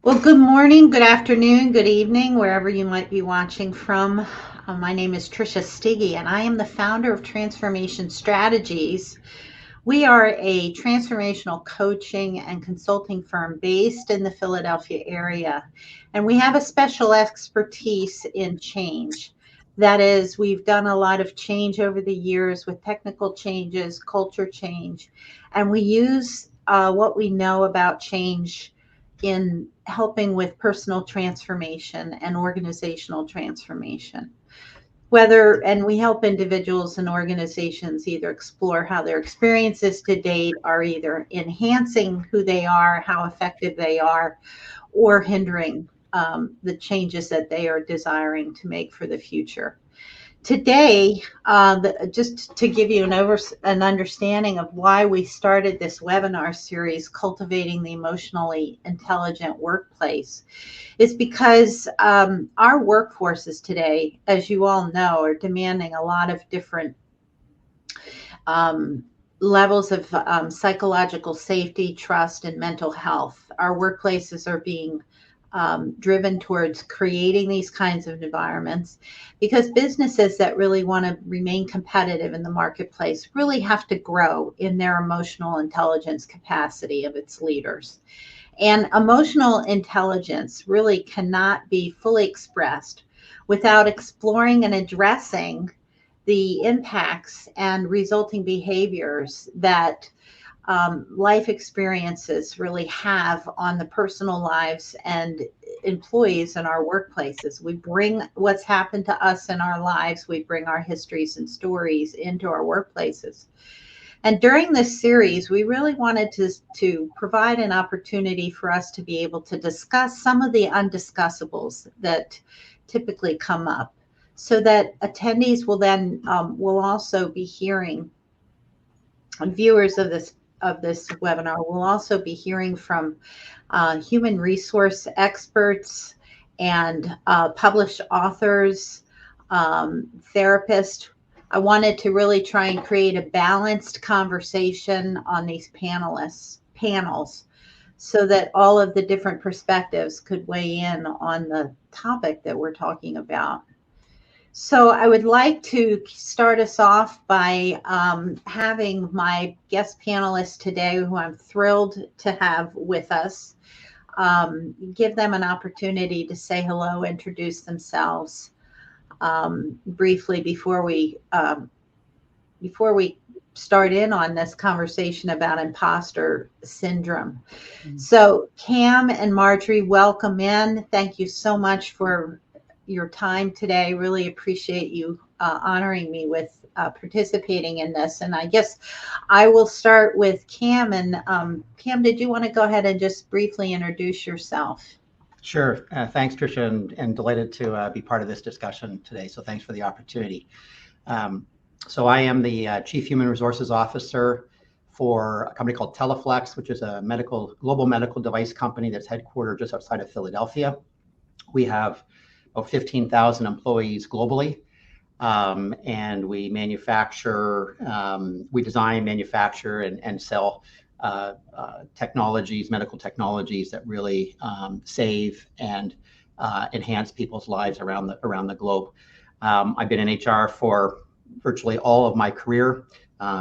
Well, good morning, good afternoon, good evening, wherever you might be watching from. My name is Tricia Stiggy, and I am the founder of Transformation Strategies. We are a transformational coaching and consulting firm based in the Philadelphia area, and we have a special expertise in change. That is, we've done a lot of change over the years with technical changes, culture change, and we use what we know about change in helping with personal transformation and organizational transformation. And we help individuals and organizations either explore how their experiences to date are either enhancing who they are, how effective they are, or hindering the changes that they are desiring to make for the future. Today, just to give you an understanding of why we started this webinar series, Cultivating the Emotionally Intelligent Workplace, is because our workforces today, as you all know, are demanding a lot of different um, levels of psychological safety, trust, and mental health. Our workplaces are being driven towards creating these kinds of environments because businesses that really want to remain competitive in the marketplace really have to grow in their emotional intelligence capacity of its leaders. And emotional intelligence really cannot be fully expressed without exploring and addressing the impacts and resulting behaviors that life experiences really have on the personal lives and employees in our workplaces. We bring what's happened to us in our lives, we bring our histories and stories into our workplaces. And during this series, we really wanted to provide an opportunity for us to be able to discuss some of the undiscussables that typically come up so that attendees will also be hearing, and viewers of this webinar will also be hearing from human resource experts and published authors, therapists. I wanted to really try and create a balanced conversation on these panels so that all of the different perspectives could weigh in on the topic that we're talking about. So I would like to start us off by having my guest panelists today, who I'm thrilled to have with us, give them an opportunity to say hello, introduce themselves briefly before we start in on this conversation about imposter syndrome. So Cam and Marjorie, welcome in. Thank you so much for your time today. Really appreciate you honoring me with participating in this. And I guess I will start with Cam. And Cam, did you want to go ahead and just briefly introduce yourself? Sure. Thanks, Tricia, and delighted to be part of this discussion today. So thanks for the opportunity. So I am the Chief Human Resources Officer for a company called Teleflex, which is a global medical device company that's headquartered just outside of Philadelphia. We have about 15,000 employees globally, and we design, manufacture, and sell medical technologies that really save and enhance people's lives around the globe. I've been in HR for virtually all of my career.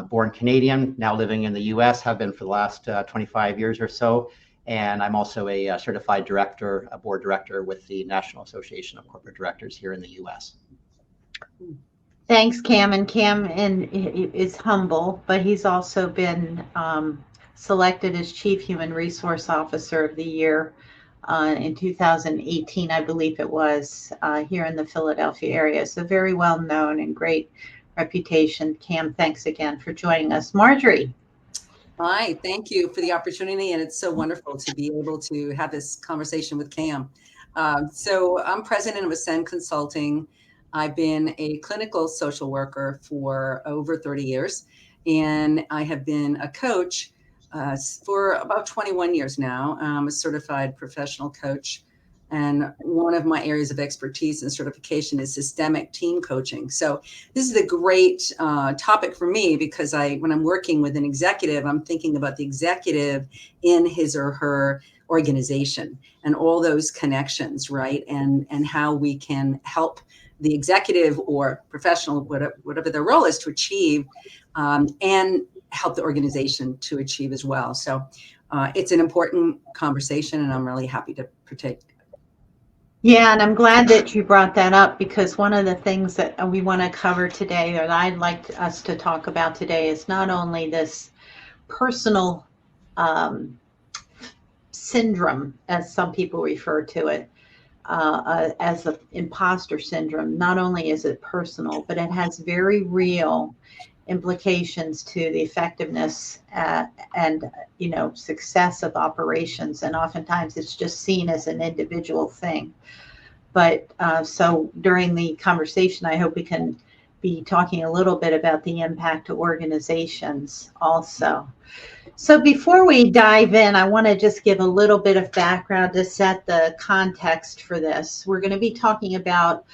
Born Canadian, now living in the U.S., have been for the last 25 years or so. And I'm also a certified director, a board director with the National Association of Corporate Directors here in the U.S. Thanks, Cam. And Cam is humble, but he's also been selected as Chief Human Resource Officer of the Year in 2018, I believe it was, here in the Philadelphia area. So very well known and great reputation. Cam, thanks again for joining us. Marjorie. Hi, thank you for the opportunity, and it's so wonderful to be able to have this conversation with Cam. So I'm president of Ascend Consulting. I've been a clinical social worker for over 30 years, and I have been a coach for about 21 years now. I'm a certified professional coach, and one of my areas of expertise and certification is systemic team coaching. So this is a great topic for me because when I'm working with an executive, I'm thinking about the executive in his or her organization and all those connections, right? And how we can help the executive or professional, whatever their role is, to achieve, and help the organization to achieve as well. So it's an important conversation, and I'm really happy to partake. Yeah, and I'm glad that you brought that up, because one of the things that we want to cover today, or that I'd like us to talk about today, is not only this personal syndrome, as some people refer to it, as the imposter syndrome. Not only is it personal, but it has very real implications to the effectiveness and success of operations. And oftentimes it's just seen as an individual thing. But so during the conversation, I hope we can be talking a little bit about the impact to organizations also. So before we dive in, I want to just give a little bit of background to set the context for this. We're going to be talking about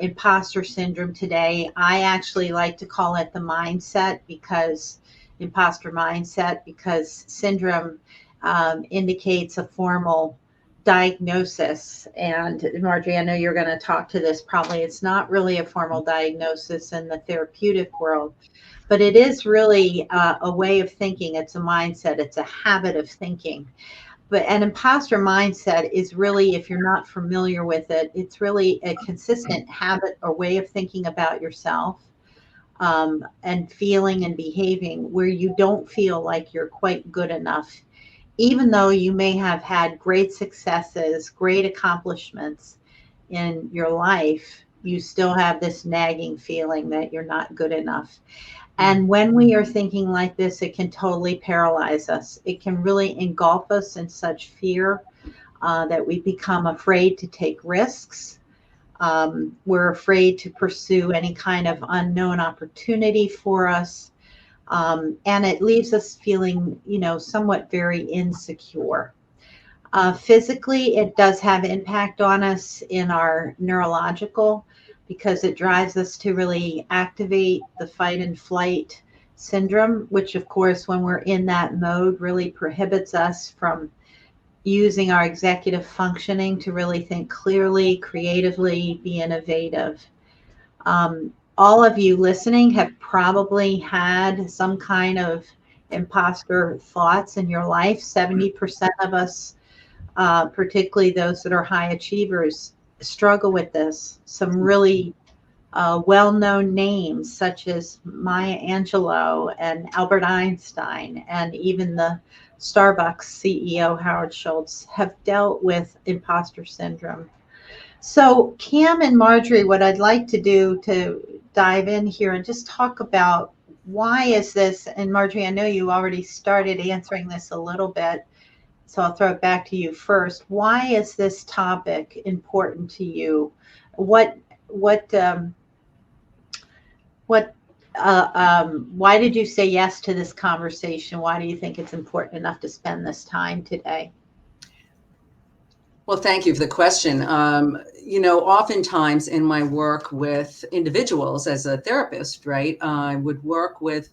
imposter syndrome today. I actually like to call it the mindset, because imposter mindset, because syndrome indicates a formal diagnosis. And Marjorie, I know you're going to talk to this probably. It's not really a formal diagnosis in the therapeutic world, but it is really a way of thinking. It's a mindset. It's a habit of thinking. But an imposter mindset is really, if you're not familiar with it, it's really a consistent habit or way of thinking about yourself, and feeling and behaving where you don't feel like you're quite good enough. Even though you may have had great successes, great accomplishments in your life, you still have this nagging feeling that you're not good enough. And when we are thinking like this, it can totally paralyze us. It can really engulf us in such fear that we become afraid to take risks. We're afraid to pursue any kind of unknown opportunity for us. And it leaves us feeling, somewhat very insecure. Physically, it does have impact on us in our neurological, because it drives us to really activate the fight and flight syndrome, which of course, when we're in that mode, really prohibits us from using our executive functioning to really think clearly, creatively, be innovative. All of you listening have probably had some kind of imposter thoughts in your life. 70% of us, particularly those that are high achievers, struggle with this. Some really well-known names such as Maya Angelou and Albert Einstein, and even the Starbucks CEO Howard Schultz, have dealt with imposter syndrome. So Cam and Marjorie, what I'd like to do to dive in here and just talk about why is this, and Marjorie, I know you already started answering this a little bit, so I'll throw it back to you first. Why is this topic important to you? Why did you say yes to this conversation? Why do you think it's important enough to spend this time today? Well, thank you for the question. Oftentimes in my work with individuals as a therapist, right, I would work with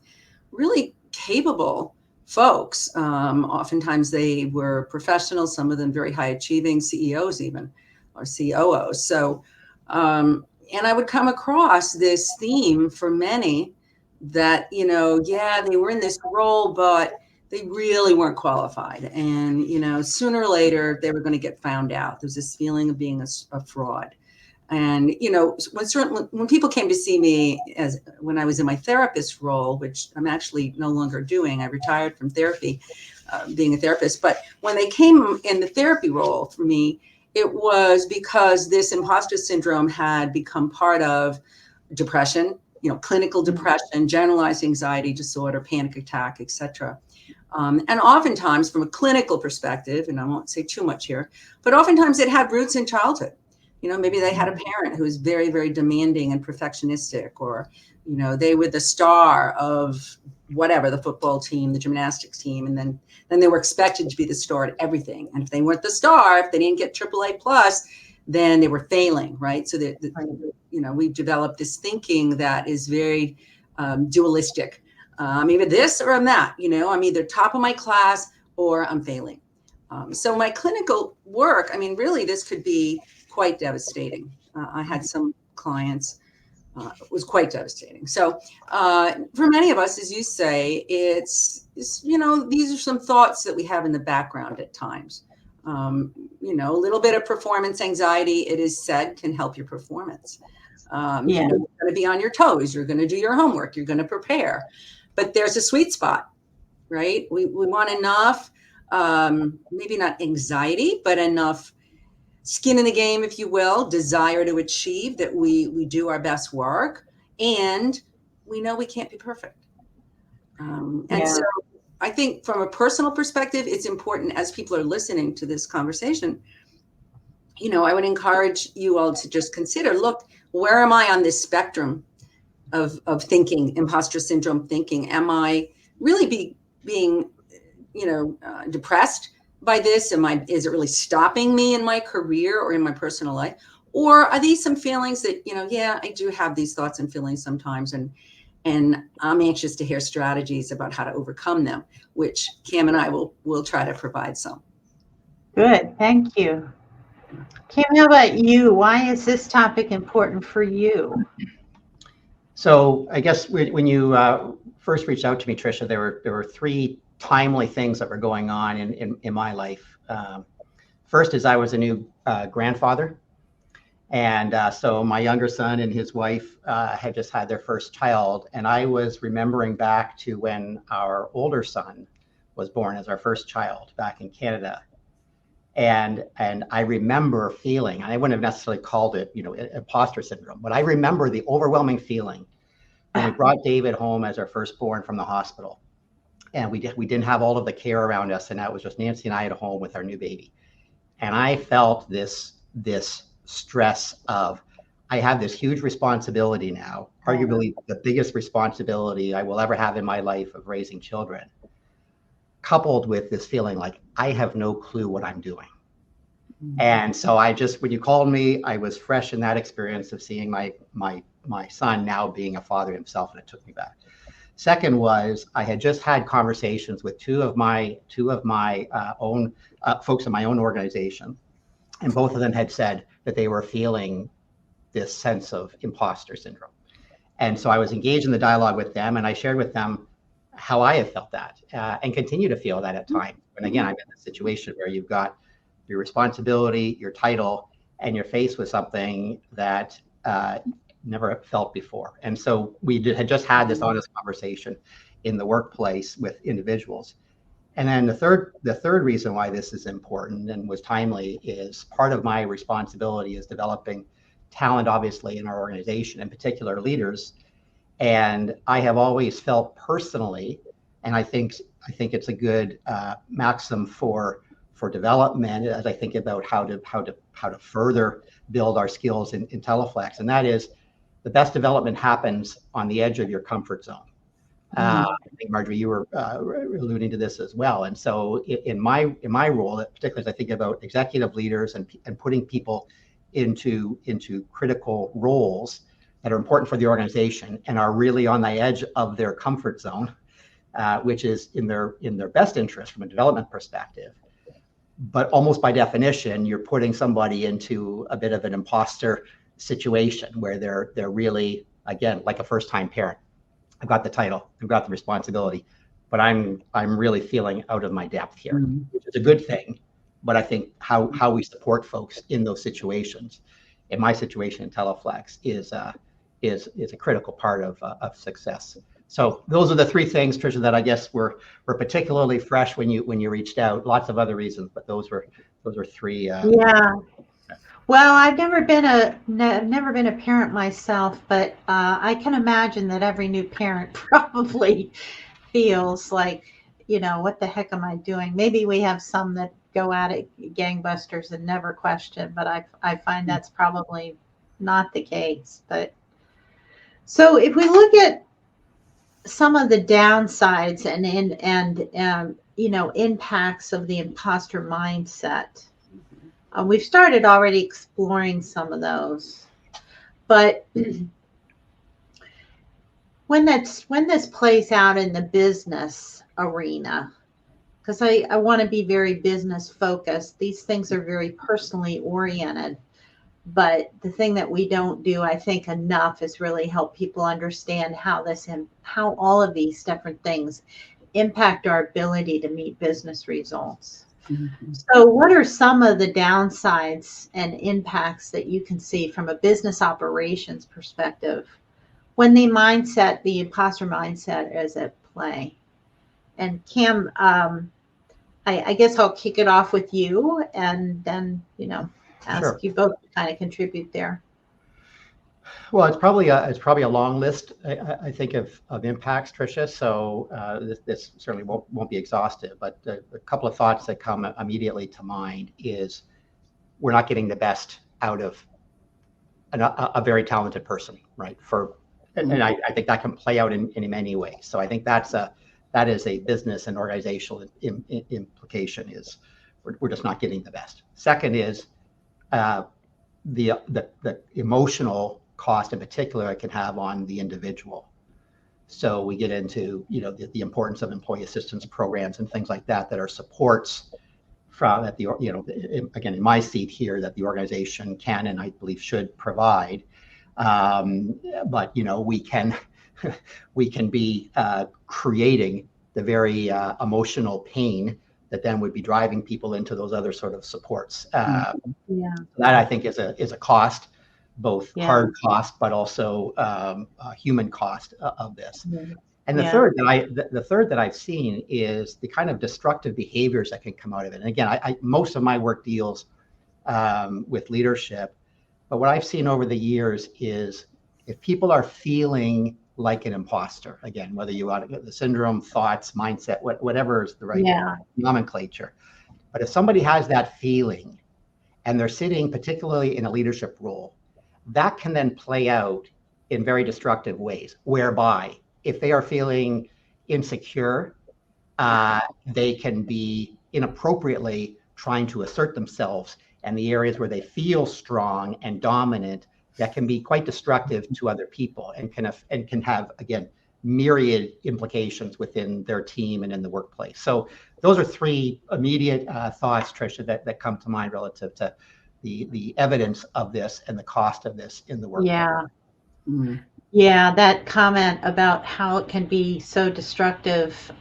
really capable folks. Oftentimes they were professionals, some of them very high achieving CEOs even, or COOs. So, and I would come across this theme for many that, they were in this role, but they really weren't qualified. And, sooner or later, they were going to get found out. There's this feeling of being a fraud. And, when people came to see me when I was in my therapist role, which I'm actually no longer doing, I retired from therapy, being a therapist. But when they came in the therapy role for me, it was because this imposter syndrome had become part of depression, clinical depression, generalized anxiety disorder, panic attack, etc. And oftentimes from a clinical perspective, and I won't say too much here, but oftentimes it had roots in childhood. Maybe they had a parent who was very, very demanding and perfectionistic, or, they were the star of whatever, the football team, the gymnastics team. And then they were expected to be the star at everything. And if they weren't the star, if they didn't get AAA plus, then they were failing, right? So we've developed this thinking that is very dualistic. I'm either this or I'm that, I'm either top of my class or I'm failing. So my clinical work, I mean, really, this could be quite devastating. I had some clients, it was quite devastating. So for many of us, as you say, it's, these are some thoughts that we have in the background at times. A little bit of performance anxiety, it is said, can help your performance. Yeah. You're going to be on your toes. You're going to do your homework. You're going to prepare. But there's a sweet spot, right? We want enough, maybe not anxiety, but enough skin in the game, if you will, desire to achieve, that we do our best work, and we know we can't be perfect. And so I think from a personal perspective, it's important, as people are listening to this conversation, I would encourage you all to just consider, look, where am I on this spectrum of thinking, imposter syndrome thinking? Am I really being depressed by this? Is it really stopping me in my career or in my personal life? Or are these some feelings that, I do have these thoughts and feelings sometimes, and I'm anxious to hear strategies about how to overcome them, which Cam and I will try to provide some. Good, thank you. Cam, how about you? Why is this topic important for you? So I guess when you first reached out to me, Tricia, there were three timely things that were going on in my life. First is I was a new grandfather. And so my younger son and his wife had just had their first child. And I was remembering back to when our older son was born as our first child back in Canada. And I remember feeling, and I wouldn't have necessarily called it, imposter syndrome, but I remember the overwhelming feeling when we brought David home as our firstborn from the hospital. And we didn't have all of the care around us, and that was just Nancy and I at home with our new baby. And I felt this stress of, I have this huge responsibility now, arguably the biggest responsibility I will ever have in my life of raising children, coupled with this feeling like I have no clue what I'm doing. And so when you called me, I was fresh in that experience of seeing my son now being a father himself, and it took me back. Second was I had just had conversations with two of my own folks in my own organization, and both of them had said that they were feeling this sense of imposter syndrome. And so I was engaged in the dialogue with them, and I shared with them how I have felt that and continue to feel that at times. And again, I'm in a situation where you've got your responsibility, your title, and you're faced with something that never felt before. And so we had just had this honest conversation in the workplace with individuals. And then the third reason why this is important and was timely is part of my responsibility is developing talent, obviously, in our organization, in particular leaders. And I have always felt personally, and I think it's a good maxim for development as I think about how to further build our skills in Teleflex, and that is the best development happens on the edge of your comfort zone. I think, Marjorie, you were alluding to this as well. And so in my role, particularly as I think about executive leaders and putting people into critical roles that are important for the organization and are really on the edge of their comfort zone, which is in their best interest from a development perspective. But almost by definition, you're putting somebody into a bit of an imposter situation where they're really, again, like a first-time parent. I've got the title, I've got the responsibility, but I'm really feeling out of my depth here, which is a good thing. But I think how we support folks in those situations, in my situation in Teleflex, is a critical part of success. So those are the three things, Tricia, that I guess were particularly fresh when you reached out. Lots of other reasons, but those were three. Yeah. Well, I've never been a parent myself, but I can imagine that every new parent probably feels like, what the heck am I doing? Maybe we have some that go at it gangbusters and never question, but I find that's probably not the case. But so if we look at some of the downsides and impacts of the imposter mindset. We've started already exploring some of those, but when this plays out in the business arena, because I want to be very business focused. These things are very personally oriented. But the thing that we don't do, I think, enough is really help people understand how all of these different things impact our ability to meet business results. Mhm. So, what are some of the downsides and impacts that you can see from a business operations perspective when the imposter mindset is at play? And Cam, I guess I'll kick it off with you and then, Sure. ask you both to kind of contribute there. Well, it's probably a long list, I think, of impacts, Tricia. So this certainly won't be exhaustive, but a couple of thoughts that come immediately to mind is we're not getting the best out of a very talented person, right? And I think that can play out in many ways. So I think that is a business and organizational implication, is we're just not getting the best. Second is the emotional cost in particular it can have on the individual. So we get into the importance of employee assistance programs and things like that are supports from that again, in my seat here, that the organization can and I believe should provide. But we can be creating the very emotional pain that then would be driving people into those other sort of supports. Yeah. That I think is a cost, both Yeah. hard cost, but also a human cost of this. Yeah. And the Yeah. third that I've seen is the kind of destructive behaviors that can come out of it. And again, most of my work deals with leadership, but what I've seen over the years is if people are feeling like an imposter, again, whether you want the syndrome, thoughts, mindset, whatever is the right nomenclature, but if somebody has that feeling and they're sitting particularly in a leadership role, that can then play out in very destructive ways, whereby if they are feeling insecure, they can be inappropriately trying to assert themselves, and the areas where they feel strong and dominant, that can be quite destructive to other people and can have, again, myriad implications within their team and in the workplace. So those are three immediate thoughts, Tricia, that come to mind relative to the evidence of this and the cost of this in the workplace. Yeah. Mm-hmm. Yeah, that comment about how it can be so destructive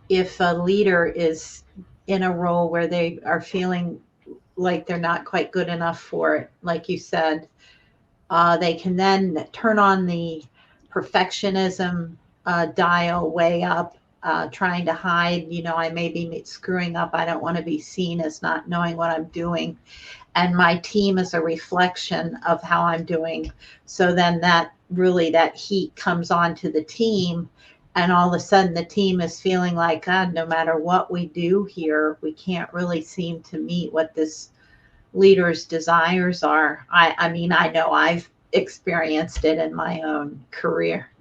if a leader is in a role where they are feeling like they're not quite good enough for it, like you said, they can then turn on the perfectionism dial way up, trying to hide, I may be screwing up. I don't want to be seen as not knowing what I'm doing. And my team is a reflection of how I'm doing. So then that heat comes onto the team. And all of a sudden the team is feeling like, God, no matter what we do here, we can't really seem to meet what this leader's desires are. I mean, I know I've experienced it in my own career.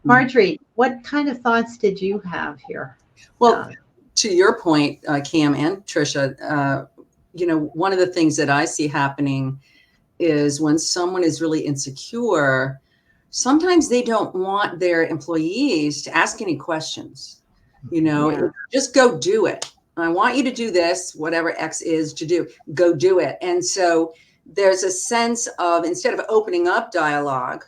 Marjorie, what kind of thoughts did you have here? Well, to your point, Cam and Tricia, one of the things that I see happening is when someone is really insecure, sometimes they don't want their employees to ask any questions. Just go do it. I want you to do this, whatever X is to do, go do it. And so there's a sense of, instead of opening up dialogue,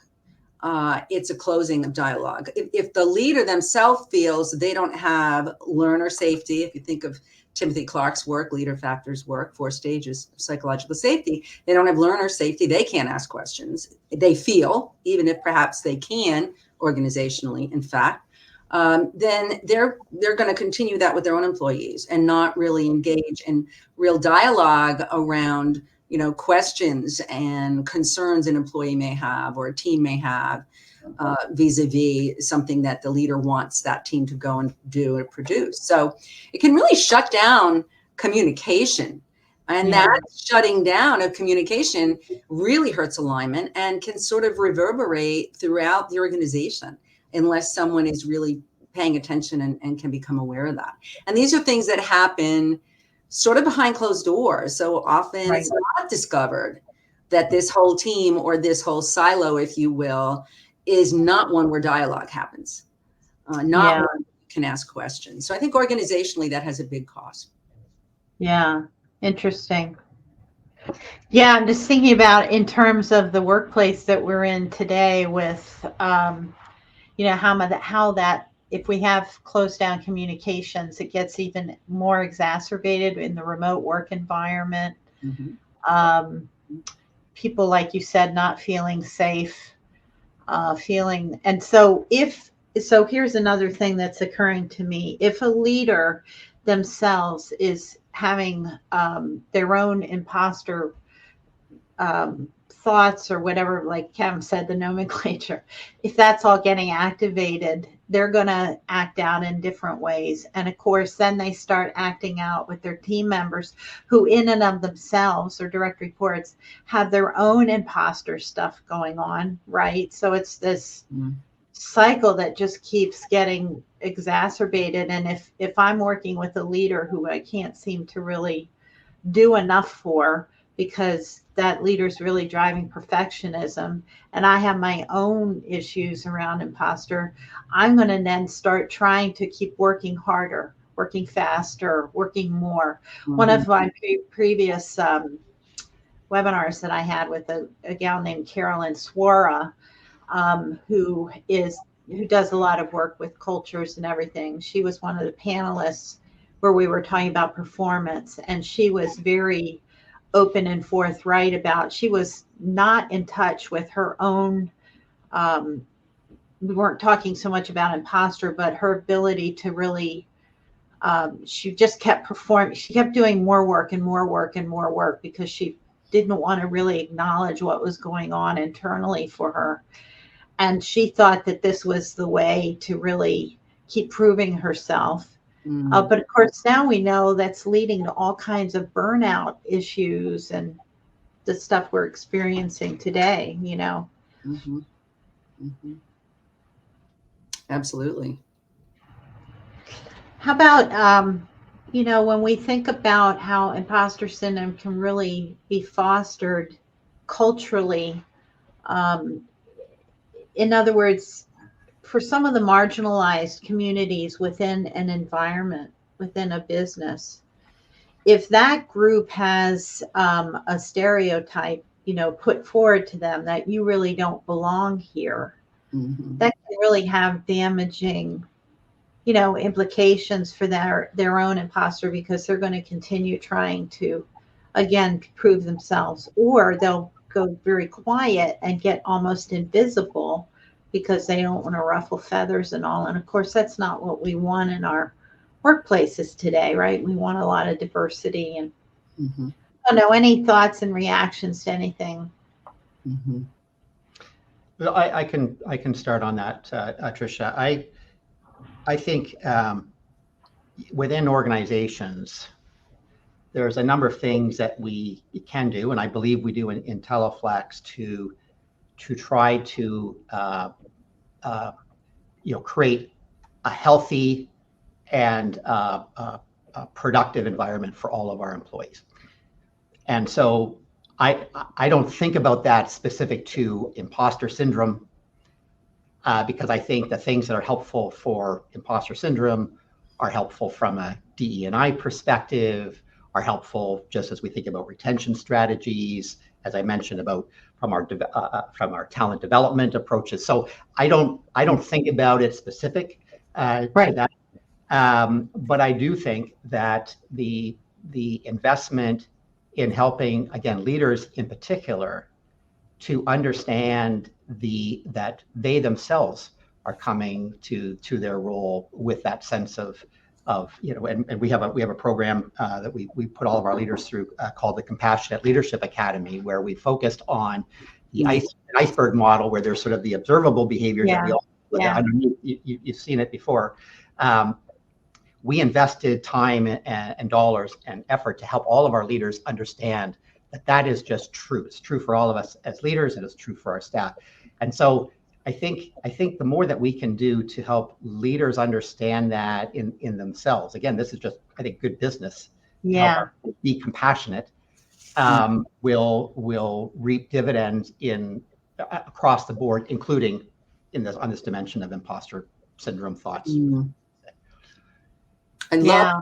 it's a closing of dialogue. If the leader themselves feels they don't have learner safety, if you think of Timothy Clark's work, Leader Factors work, 4 stages of psychological safety, they don't have learner safety, they can't ask questions. They feel, even if perhaps they can organizationally, in fact, then they're going to continue that with their own employees and not really engage in real dialogue around questions and concerns an employee may have or a team may have vis-a-vis something that the leader wants that team to go and do or produce. So it can really shut down communication. And that shutting down of communication really hurts alignment and can sort of reverberate throughout the organization unless someone is really paying attention and can become aware of that. And these are things that happen sort of behind closed doors. So often it's not discovered that this whole team or this whole silo, if you will, is not one where dialogue happens, not where can ask questions. So I think organizationally that has a big cost. Yeah, interesting. Yeah, I'm just thinking about in terms of the workplace that we're in today with, how that if we have closed down communications, it gets even more exacerbated in the remote work environment. Mhm. Um, People, like you said, not feeling safe, and so here's another thing that's occurring to me. If a leader themselves is having their own imposter thoughts or whatever, like Cam said, the nomenclature, if that's all getting activated, they're going to act out in different ways. And of course, then they start acting out with their team members who, in and of themselves, or direct reports, have their own imposter stuff going on, right? So it's this cycle that just keeps getting exacerbated. And if I'm working with a leader who I can't seem to really do enough for, because that leader's really driving perfectionism, and I have my own issues around imposter, I'm going to then start trying to keep working harder, working faster, working more. One of my previous webinars that I had with a gal named Carolyn Swara, who does a lot of work with cultures and everything. She was one of the panelists where we were talking about performance, and she was very open and forthright about, she was not in touch with her own, we weren't talking so much about imposter, but her ability to really, she just kept performing. She kept doing more work and more work and more work because she didn't want to really acknowledge what was going on internally for her. And she thought that this was the way to really keep proving herself. But of course, now we know that's leading to all kinds of burnout issues and the stuff we're experiencing today, Absolutely. How about, when we think about how imposter syndrome can really be fostered culturally, in other words, for some of the marginalized communities within an environment, within a business, if that group has a stereotype, put forward to them that you really don't belong here, that can really have damaging, implications for their own imposter, because they're going to continue trying to, again, prove themselves, or they'll go very quiet and get almost invisible because they don't want to ruffle feathers and all. And of course, that's not what we want in our workplaces today, right? We want a lot of diversity. And I don't know, any thoughts and reactions to anything? Well, I can start on that, Tricia. I think within organizations, there's a number of things that we can do, and I believe we do in Teleflex to try to create a healthy and a productive environment for all of our employees. And so I don't think about that specific to imposter syndrome, because I think the things that are helpful for imposter syndrome are helpful from a DE&I perspective, are helpful just as we think about retention strategies, as I mentioned, about from our talent development approaches. So I don't think about it specific to that, but I do think that the investment in helping, again, leaders in particular, to understand that they themselves are coming to their role with that sense of and we have a program that we put all of our leaders through called the Compassionate Leadership Academy, where we focused on the iceberg model, where there's sort of the observable behaviors that we all underneath. You've seen it before. We invested time and dollars and effort to help all of our leaders understand that is just true. It's true for all of us as leaders, and it's true for our staff. And so I think the more that we can do to help leaders understand that in themselves, again, this is just, I think, good business. Be compassionate, will reap dividends across the board, including on this dimension of imposter syndrome thoughts. Yeah.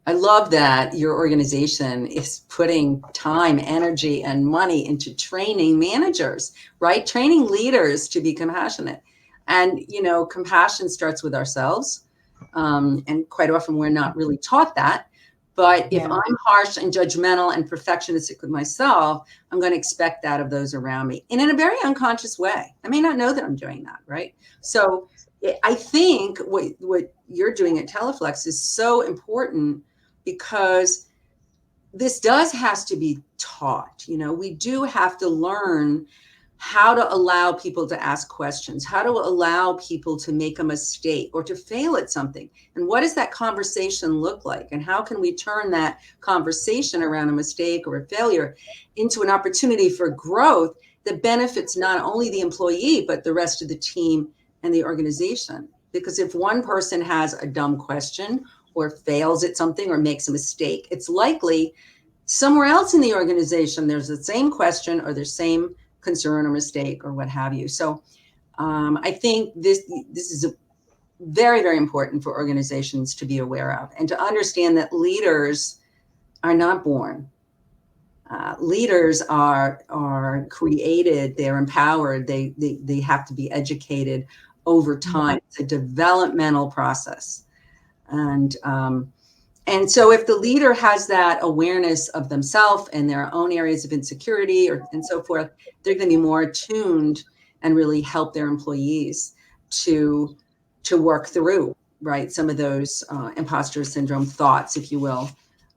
I love that your organization is putting time, energy, and money into training managers, right? Training leaders to be compassionate. And, compassion starts with ourselves. And quite often we're not really taught that. But if Yeah. I'm harsh and judgmental and perfectionistic with myself, I'm going to expect that of those around me. And in a very unconscious way. I may not know that I'm doing that, right? So I think what you're doing at Teleflex is so important, because this has to be taught. We do have to learn how to allow people to ask questions, how to allow people to make a mistake or to fail at something. And what does that conversation look like? And how can we turn that conversation around a mistake or a failure into an opportunity for growth that benefits not only the employee, but the rest of the team and the organization? Because if one person has a dumb question or fails at something or makes a mistake, it's likely somewhere else in the organization there's the same question or the same concern or mistake or what have you. So I think this is very, very important for organizations to be aware of, and to understand that leaders are not born. Leaders are created, they're empowered, they have to be educated over time. It's a developmental process. And so if the leader has that awareness of themselves and their own areas of insecurity and so forth, they're going to be more attuned and really help their employees to work through, right, some of those imposter syndrome thoughts, if you will,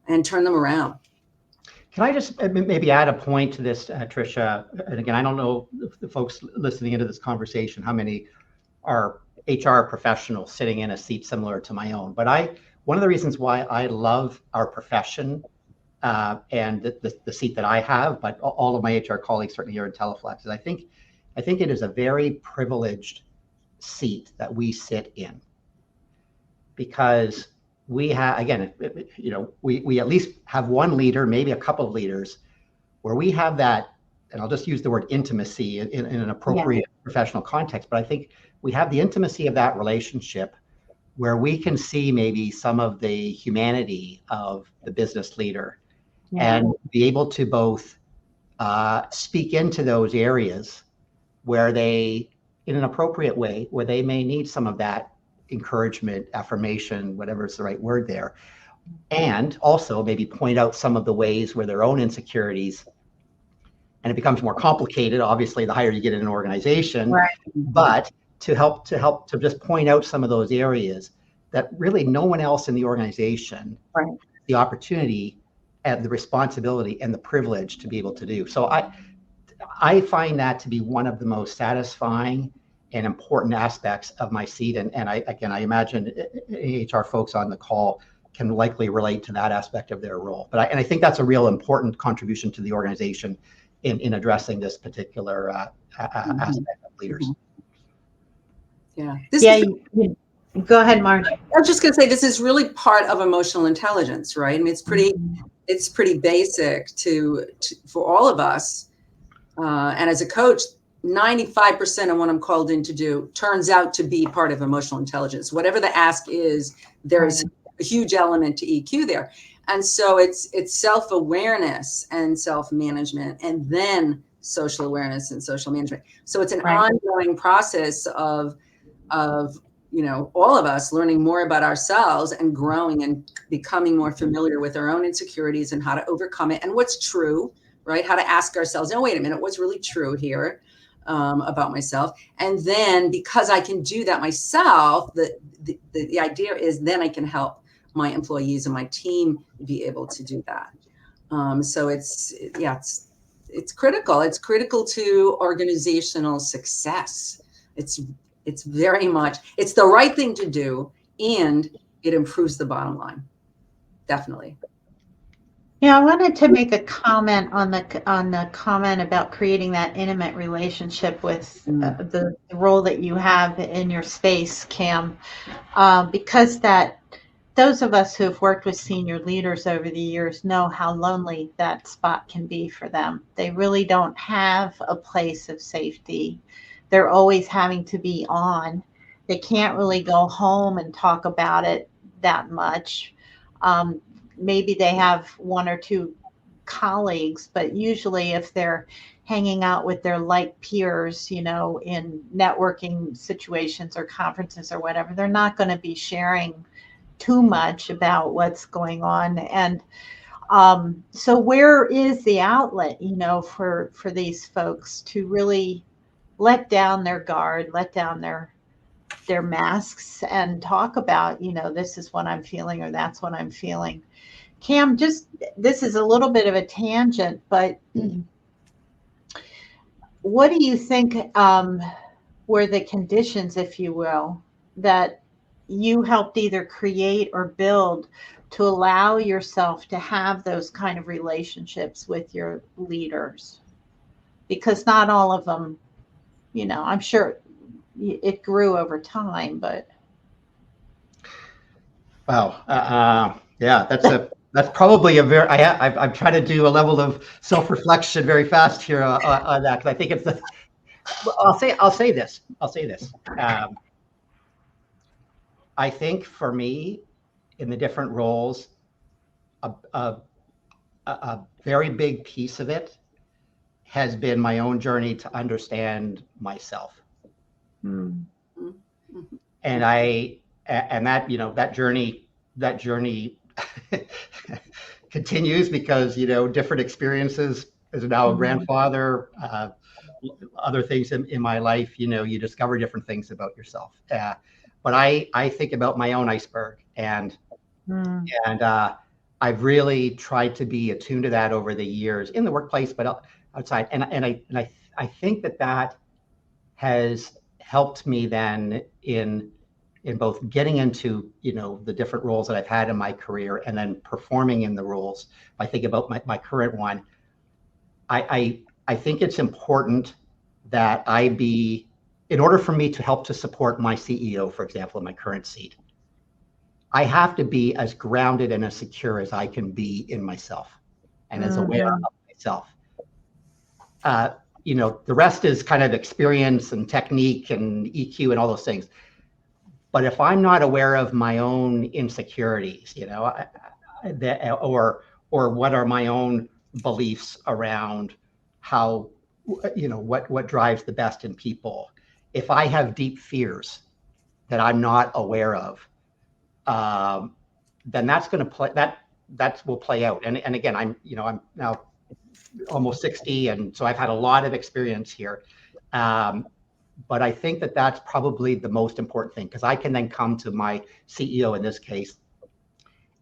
and turn them around. Can I just maybe add a point to this, Tricia? And again, I don't know if the folks listening into this conversation, how many are HR professionals sitting in a seat similar to my own, but one of the reasons why I love our profession and the seat that I have, but all of my HR colleagues certainly here at Teleflex, is I think it is a very privileged seat that we sit in, because we have, again, we at least have one leader, maybe a couple of leaders, where we have that, and I'll just use the word intimacy in an appropriate professional context, but I think we have the intimacy of that relationship where we can see maybe some of the humanity of the business leader and be able to both speak into those areas where they, in an appropriate way, where they may need some of that encouragement, affirmation, whatever is the right word there, and also maybe point out some of the ways where their own insecurities, and it becomes more complicated, obviously, the higher you get in an organization, but to help to just point out some of those areas that really no one else in the organization has the opportunity and the responsibility and the privilege to be able to do. So I find that to be one of the most satisfying and important aspects of my seat. And I imagine HR folks on the call can likely relate to that aspect of their role. But I think that's a real important contribution to the organization in addressing this particular aspect of leaders. Go ahead, Marge. I was just going to say, this is really part of emotional intelligence, right? I mean, it's pretty basic for all of us. And as a coach, 95% of what I'm called in to do turns out to be part of emotional intelligence. Whatever the ask is, there's a huge element to EQ there. And so it's self-awareness and self-management, and then social awareness and social management. So it's an ongoing process of all of us learning more about ourselves and growing and becoming more familiar with our own insecurities and how to overcome it and what's true, right? How to ask ourselves, oh, wait a minute, what's really true here about myself? And then because I can do that myself, the idea is then I can help my employees and my team be able to do that. So it's critical. It's critical to organizational success. It's very much, it's the right thing to do, and it improves the bottom line. Definitely. Yeah, I wanted to make a comment on the comment about creating that intimate relationship with the role that you have in your space, Cam, because those of us who have worked with senior leaders over the years know how lonely that spot can be for them. They really don't have a place of safety. They're always having to be on. They can't really go home and talk about it that much. Maybe they have one or two colleagues, but usually if they're hanging out with their like peers, in networking situations or conferences or whatever, they're not going to be sharing too much about what's going on. And so where is the outlet, for these folks to really let down their guard, let down their masks and talk about, this is what I'm feeling or that's what I'm feeling. Cam, this is a little bit of a tangent, but what do you think were the conditions, if you will, that you helped either create or build to allow yourself to have those kind of relationships with your leaders? Because not all of them, I'm sure it grew over time, but. Wow. Yeah, that's probably a very, I've tried to do a level of self-reflection very fast here on that, because I think it's I'll say this. I think for me, in the different roles, a very big piece of it has been my own journey to understand myself. And that journey continues because, different experiences as now a grandfather, other things in my life, you discover different things about yourself. But I think about my own iceberg, and I've really tried to be attuned to that over the years in the workplace, but outside. And I think that has helped me then in both getting into, the different roles that I've had in my career and then performing in the roles. If I think about my current one, I think it's important that in order for me to help to support my CEO, for example, in my current seat, I have to be as grounded and as secure as I can be in myself and as aware of myself. The rest is kind of experience and technique and EQ and all those things. But if I'm not aware of my own insecurities, or what are my own beliefs around how, what drives the best in people, if I have deep fears that I'm not aware of, then that's going to play. That will play out. And again, I'm now almost 60, and so I've had a lot of experience here. But I think that that's probably the most important thing, because I can then come to my CEO in this case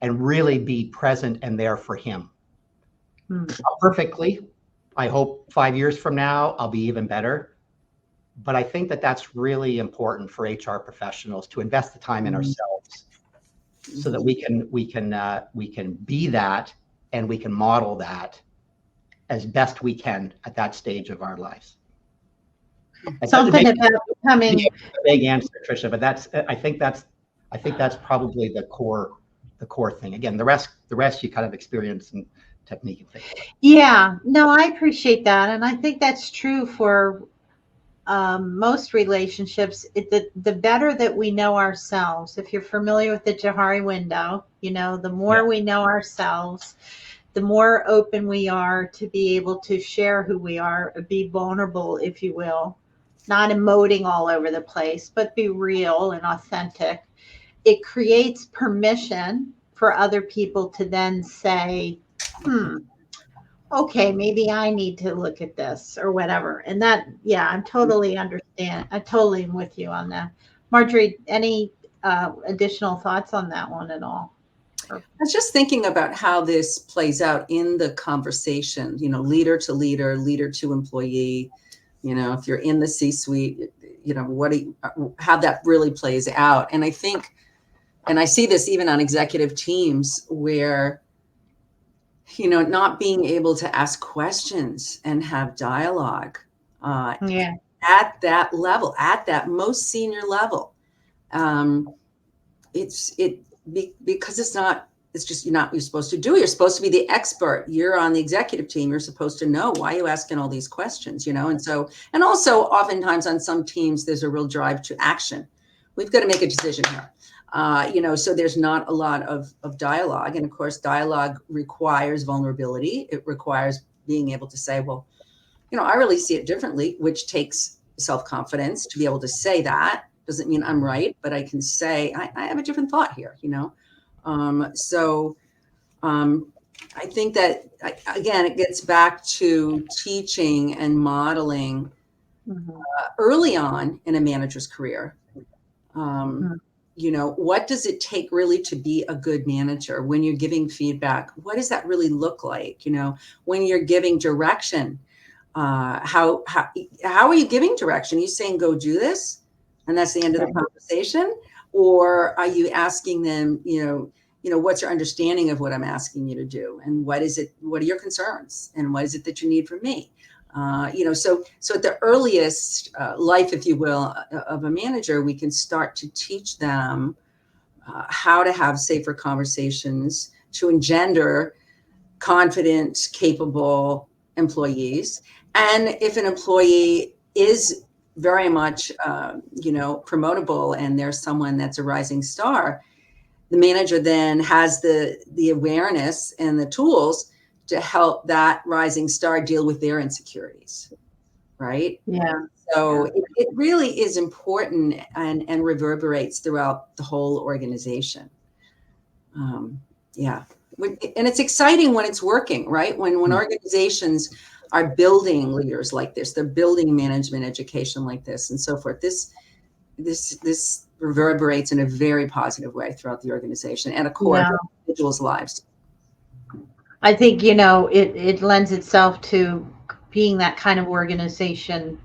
and really be present and there for him. Not perfectly. I hope 5 years from now, I'll be even better. But I think that that's really important for HR professionals, to invest the time in ourselves so that we can be that, and we can model that as best we can at that stage of our lives. Something about becoming a big answer, Tricia, but I think that's probably the core thing. Again, the rest you kind of experience and technique and things. Yeah, no, I appreciate that, and I think that's true for most relationships. The better that we know ourselves. If you're familiar with the Johari window, the more we know ourselves, the more open we are to be able to share who we are, be vulnerable, if you will, not emoting all over the place, but be real and authentic. It creates permission for other people to then say, okay, maybe I need to look at this or whatever. And that, I totally understand. I totally am with you on that. Marjorie, any additional thoughts on that one at all? I was just thinking about how this plays out in the conversation, leader to leader, leader to employee, if you're in the C-suite, how that really plays out. And I think, and I see this even on executive teams where, not being able to ask questions and have dialogue at that level, at that most senior level. Because it's just you're supposed to do it. You're supposed to be the expert. You're on the executive team. You're supposed to know. Why are you asking all these questions, and also oftentimes on some teams, there's a real drive to action. We've got to make a decision here. So there's not a lot of dialogue. And of course, dialogue requires vulnerability. It requires being able to say, well, I really see it differently, which takes self-confidence to be able to say that. Doesn't mean I'm right, but I can say, I have a different thought here, I think that, again, it gets back to teaching and modeling early on in a manager's career. What does it take really to be a good manager? When you're giving feedback, what does that really look like? When you're giving direction, how are you giving direction? Are you saying, go do this, and that's the end of the conversation? Or are you asking them, what's your understanding of what I'm asking you to do? And what are your concerns? And what is it that you need from me? So at the earliest life, if you will, of a manager, we can start to teach them how to have safer conversations to engender confident, capable employees. And if an employee is very much, promotable, and there's someone that's a rising star, the manager then has the awareness and the tools to help that rising star deal with their insecurities, right? Yeah. So it really is important and reverberates throughout the whole organization. And it's exciting when it's working, right? When organizations are building leaders like this, they're building management education like this, and so forth. This reverberates in a very positive way throughout the organization and, of course, individuals' lives. I think, it lends itself to being that kind of organization.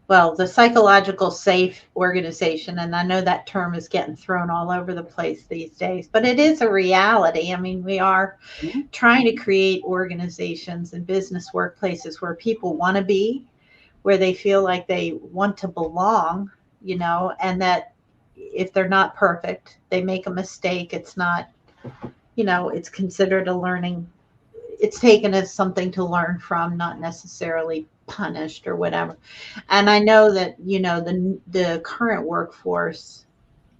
Well, the psychological safe organization, and I know that term is getting thrown all over the place these days, but it is a reality. I mean, we are trying to create organizations and business workplaces where people want to be, where they feel like they want to belong, and that if they're not perfect, they make a mistake. It's not, it's considered a learning. It's taken as something to learn from, not necessarily punished or whatever. And I know that, the current workforce,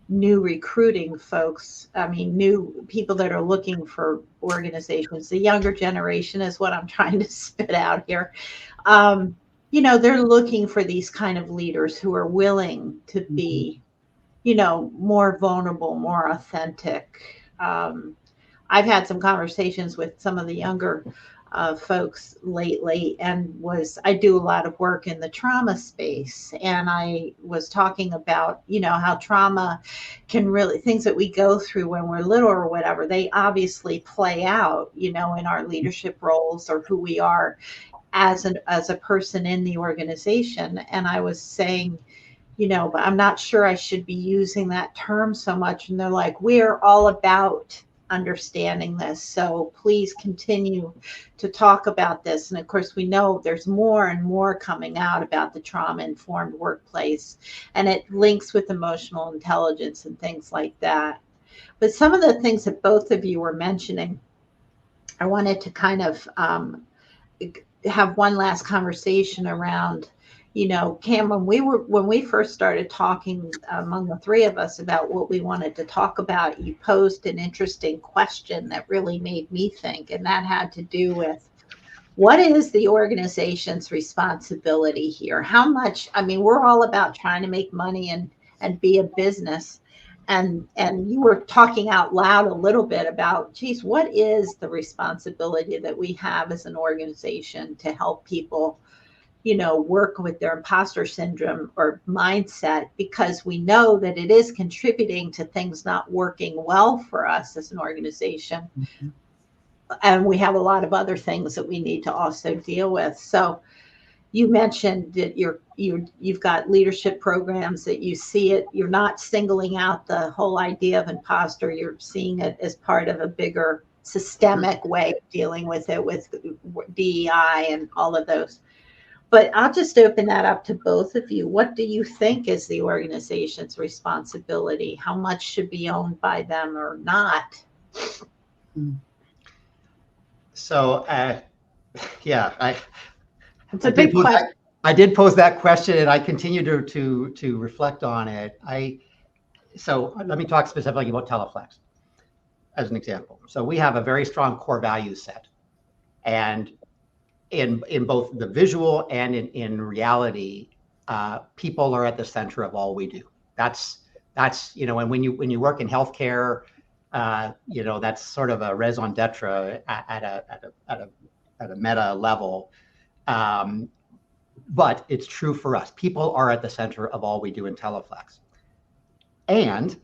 new recruiting folks, new people that are looking for organizations, the younger generation is what I'm trying to spit out here. They're looking for these kind of leaders who are willing to be, more vulnerable, more authentic. I've had some conversations with some of the younger folks lately, and I do a lot of work in the trauma space, and I was talking about, how trauma can really, things that we go through when we're little or whatever, they obviously play out, in our leadership roles or who we are as a person in the organization. And I was saying, but I'm not sure I should be using that term so much. And they're like, we're all about understanding this, so please continue to talk about this. And of course, we know there's more and more coming out about the trauma-informed workplace, and it links with emotional intelligence and things like that. But some of the things that both of you were mentioning, I wanted to kind of have one last conversation around. Cam, when we first started talking among the three of us about what we wanted to talk about, you posed an interesting question that really made me think, and that had to do with, what is the organization's responsibility here? How much, we're all about trying to make money and be a business. And you were talking out loud a little bit about, geez, what is the responsibility that we have as an organization to help people work with their imposter syndrome or mindset, because we know that it is contributing to things not working well for us as an organization. Mm-hmm. And we have a lot of other things that we need to also deal with. So you mentioned that you've got leadership programs that you see it. You're not singling out the whole idea of imposter. You're seeing it as part of a bigger systemic way of dealing with it, with DEI and all of those. But I'll just open that up to both of you. What do you think is the organization's responsibility? How much should be owned by them or not? So, it's a big question. I did pose that question, and I continue to reflect on it. so let me talk specifically about Teleflex as an example. So we have a very strong core value set, and in both the visual and in reality, people are at the center of all we do. That's and when you work in healthcare, that's sort of a raison d'etre at a meta level. But it's true for us. People are at the center of all we do in Teleflex. And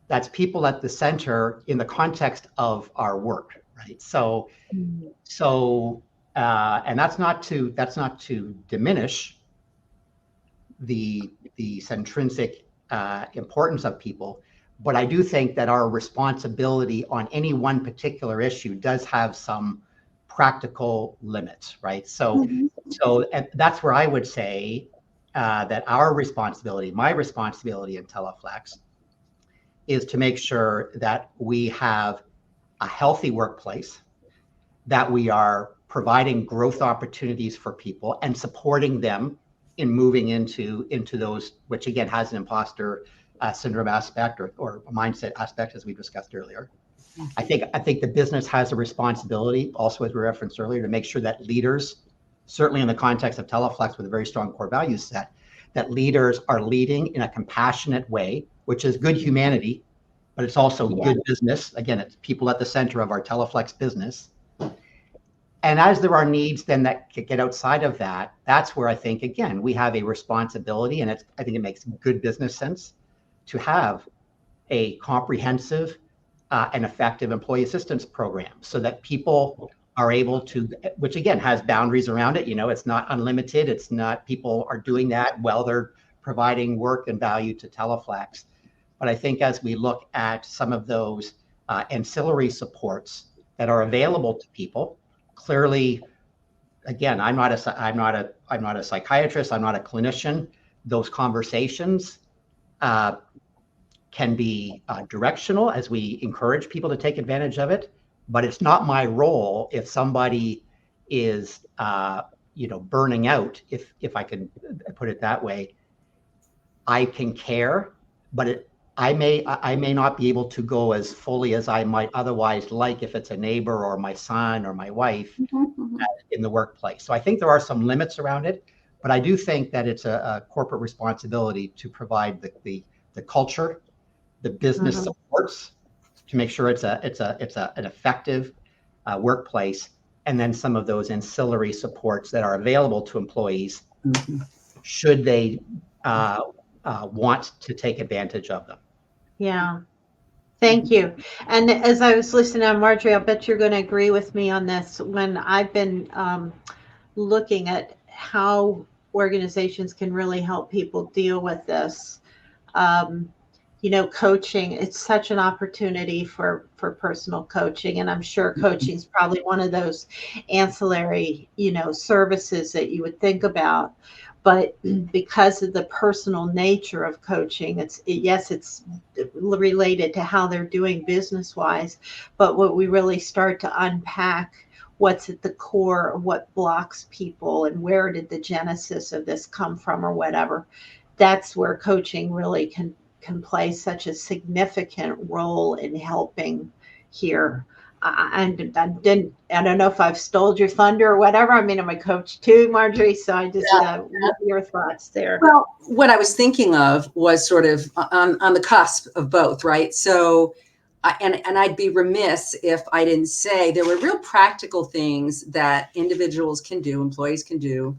that's people at the center in the context of our work, right? So, and that's not to diminish the intrinsic importance of people, but I do think that our responsibility on any one particular issue does have some practical limits, right? So and that's where I would say that our responsibility, my responsibility in Teleflex, is to make sure that we have a healthy workplace, that we are providing growth opportunities for people and supporting them in moving into those, which again has an imposter syndrome aspect or a mindset aspect, as we discussed earlier. I think the business has a responsibility, also as we referenced earlier, to make sure that leaders, certainly in the context of Teleflex with a very strong core value set, that leaders are leading in a compassionate way, which is good humanity, but it's also good business. Again, it's people at the center of our Teleflex business. And as there are needs then that get outside of that, that's where I think, again, we have a responsibility, and I think it makes good business sense to have a comprehensive and effective employee assistance program so that people are able to, which again has boundaries around it. It's not unlimited. It's not, people are doing that while they're providing work and value to Teleflex. But I think as we look at some of those ancillary supports that are available to people, clearly, again, I'm not a psychiatrist. I'm not a clinician. Those conversations can be directional as we encourage people to take advantage of it, but it's not my role if somebody is burning out, if I can put it that way. I can care, but I may not be able to go as fully as I might otherwise like if it's a neighbor or my son or my wife in the workplace. So I think there are some limits around it, but I do think that it's a corporate responsibility to provide the culture, the business supports to make sure it's an effective workplace, and then some of those ancillary supports that are available to employees should they want to take advantage of them. Yeah. Thank you. And as I was listening, Marjorie, I bet you're going to agree with me on this. When I've been looking at how organizations can really help people deal with this, coaching, it's such an opportunity for personal coaching. And I'm sure coaching is probably one of those ancillary, services that you would think about. But because of the personal nature of coaching, it's related to how they're doing business wise. But what we really start to unpack, what's at the core of what blocks people and where did the genesis of this come from or whatever, that's where coaching really can play such a significant role in helping here. I don't know if I've stole your thunder or whatever. I mean, I'm a coach too, Marjorie. So I just what are your thoughts there? Well, what I was thinking of was sort of on the cusp of both, right? So, and I'd be remiss if I didn't say there were real practical things that individuals can do, employees can do,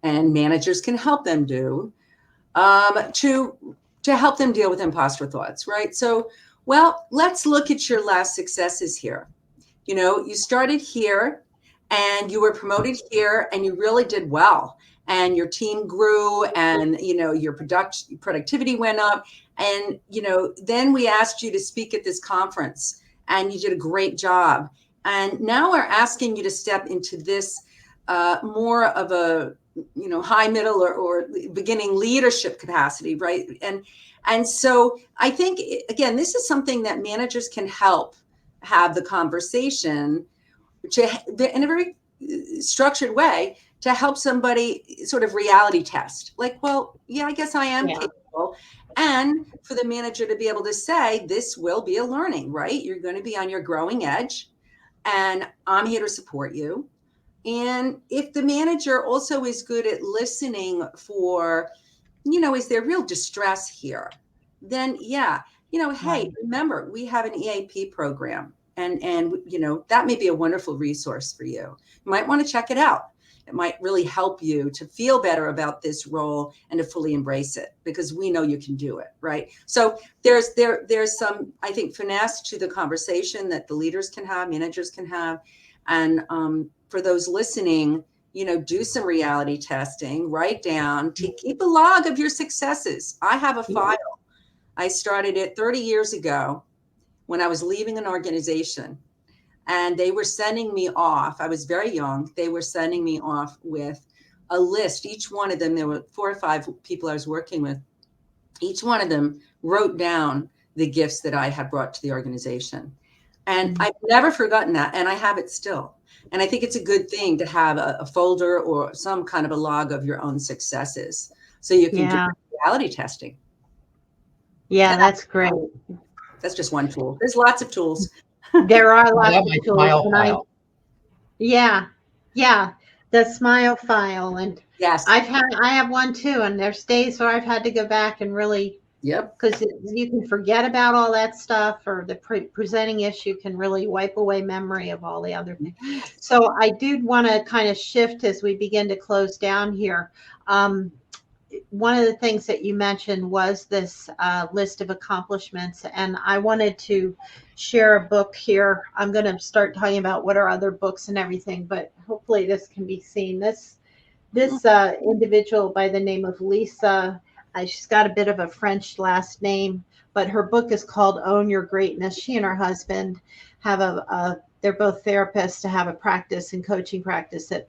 and managers can help them do to help them deal with imposter thoughts, right? So, well, let's look at your last successes here. You started here and you were promoted here and you really did well and your team grew and, your productivity went up. And, then we asked you to speak at this conference and you did a great job. And now we're asking you to step into this more of a, high, middle or beginning leadership capacity, right? And so I think, again, this is something that managers can help have the conversation in a very structured way to help somebody sort of reality test. Like, well, yeah, I guess I am capable people, and for the manager to be able to say, this will be a learning, right? You're going to be on your growing edge, and I'm here to support you. And if the manager also is good at listening for, is there real distress here? Then yeah, hey, remember, we have an EAP program, and that may be a wonderful resource for you. You might want to check it out. It might really help you to feel better about this role and to fully embrace it, because we know you can do it, right? So there's some, I think, finesse to the conversation that the leaders can have, managers can have. And for those listening, do some reality testing, write down, keep a log of your successes. I have a file. I started it 30 years ago when I was leaving an organization, and they were sending me off. I was very young. They were sending me off with a list. Each one of them, there were 4 or 5 people I was working with. Each one of them wrote down the gifts that I had brought to the organization. And I've never forgotten that. And I have it still. And I think it's a good thing to have a folder or some kind of a log of your own successes, so you can do reality testing. Yeah, that's great. That's just one tool. There's lots of tools. There are lots of tools. File. Yeah, the smile file. And yes, I have one too. And there's days where I've had to go back and really, because you can forget about all that stuff, or the presenting issue can really wipe away memory of all the other things. So I do want to kind of shift as we begin to close down here. One of the things that you mentioned was this list of accomplishments, and I wanted to share a book here. I'm going to start talking about what are other books and everything, but hopefully this can be seen. This individual by the name of Lisa, she's got a bit of a French last name, but her book is called Own Your Greatness. She and her husband have they're both therapists, to have a practice and coaching practice that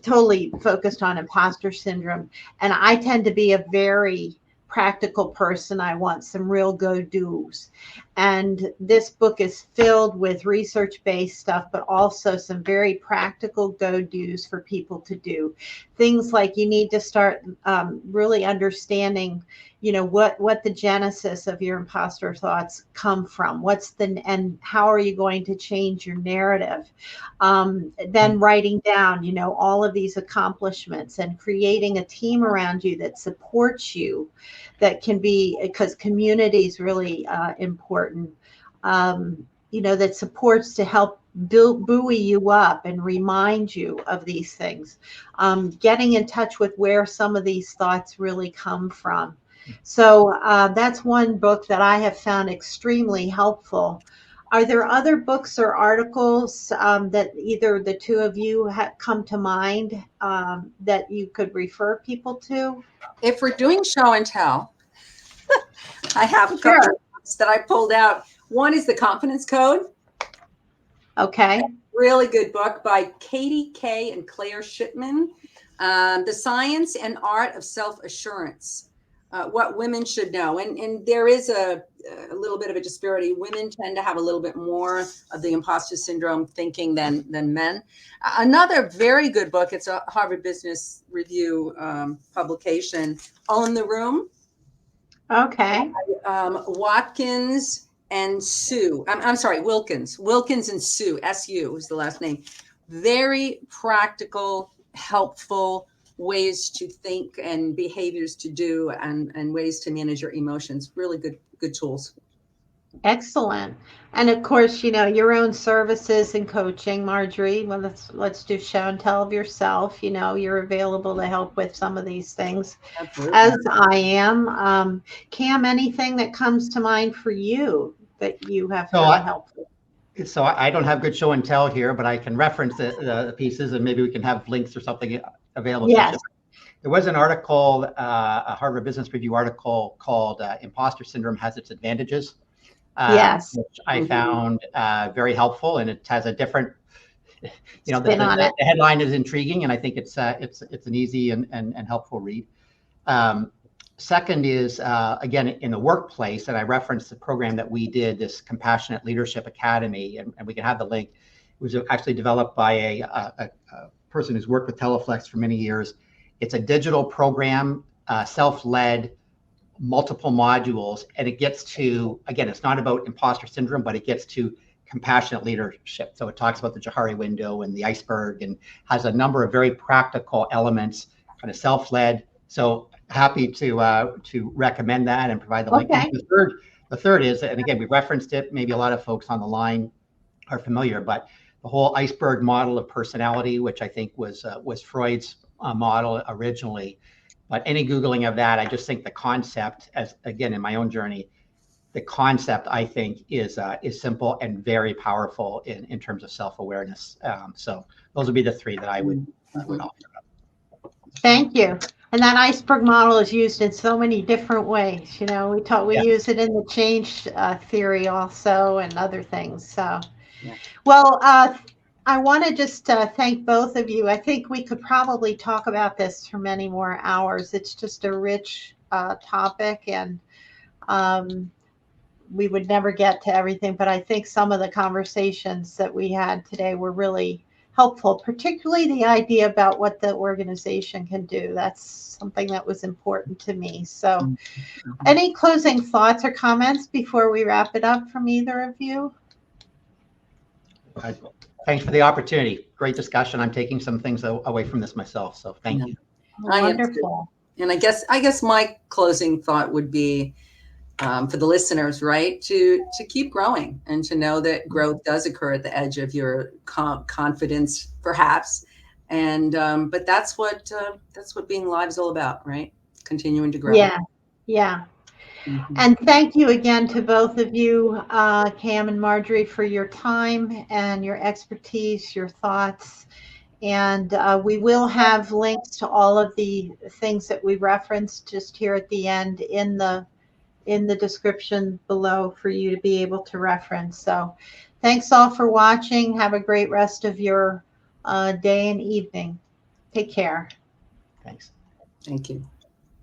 totally focused on imposter syndrome. And I tend to be a very practical person. I want some real go-dos. And this book is filled with research-based stuff, but also some very practical go-dos for people to do. Things like you need to start really understanding, what the genesis of your imposter thoughts come from. And how are you going to change your narrative? Then writing down, all of these accomplishments, and creating a team around you that supports you, that can be, because community is really important, that supports to help buoy you up and remind you of these things. Getting in touch with where some of these thoughts really come from. So that's one book that I have found extremely helpful. Are there other books or articles that either the two of you have come to mind that you could refer people to? If we're doing show and tell, I have a couple of books that I pulled out. One is The Confidence Code. Okay. Really good book by Katie Kay and Claire Shipman. The Science and Art of Self-Assurance. What women should know. And there is a little bit of a disparity. Women tend to have a little bit more of the imposter syndrome thinking than men. Another very good book, it's a Harvard Business Review publication, Own the Room. Okay. Watkins and Sue. I'm sorry, Wilkins. Wilkins and Sue, S-U is the last name. Very practical, helpful ways to think and behaviors to do, and ways to manage your emotions. Really good tools. Excellent. And of course, your own services and coaching, Marjorie. Well, let's do show and tell of yourself. You're available to help with some of these things. Absolutely. As I am. Cam, anything that comes to mind for you that you have found helpful? So I don't have good show and tell here, but I can reference the pieces, and maybe we can have links or something available. Yes. There was an article, a Harvard Business Review article called Imposter Syndrome Has Its Advantages. Yes. Which I found very helpful, and it has a different, the headline is intriguing, and I think it's an easy and helpful read. Second is, again, in the workplace, and I referenced the program that we did, this Compassionate Leadership Academy, and we can have the link. It was actually developed by a person who's worked with Teleflex for many years. It's a digital program, self-led, multiple modules, and it gets to, again, it's not about imposter syndrome, but it gets to compassionate leadership. So it talks about the Johari window and the iceberg, and has a number of very practical elements, kind of self-led. So happy to recommend that and provide the link. Okay. The third is, and again, we referenced it, maybe a lot of folks on the line are familiar, but the whole iceberg model of personality, which I think was Freud's model originally. But any Googling of that, I just think the concept, as again, in my own journey, the concept, I think, is simple and very powerful in terms of self-awareness. So those would be the three that I would offer up. Thank you. And that iceberg model is used in so many different ways. You know, we use it in the change theory also, and other things. So, well, I want to just thank both of you. I think we could probably talk about this for many more hours. It's just a rich topic, and we would never get to everything, but I think some of the conversations that we had today were really helpful, particularly the idea about what the organization can do. That's something that was important to me. So any closing thoughts or comments before we wrap it up from either of you? Thanks for the opportunity. Great discussion. I'm taking some things away from this myself, so thank you. Wonderful. And I guess my closing thought would be, for the listeners, right, to keep growing and to know that growth does occur at the edge of your confidence, perhaps. And but that's what being alive is all about, right? Continuing to grow. Yeah. And thank you again to both of you, Cam and Marjorie, for your time and your expertise, your thoughts. And we will have links to all of the things that we referenced just here at the end in the description below for you to be able to reference. So thanks all for watching. Have a great rest of your day and evening. Take care. Thanks. Thank you.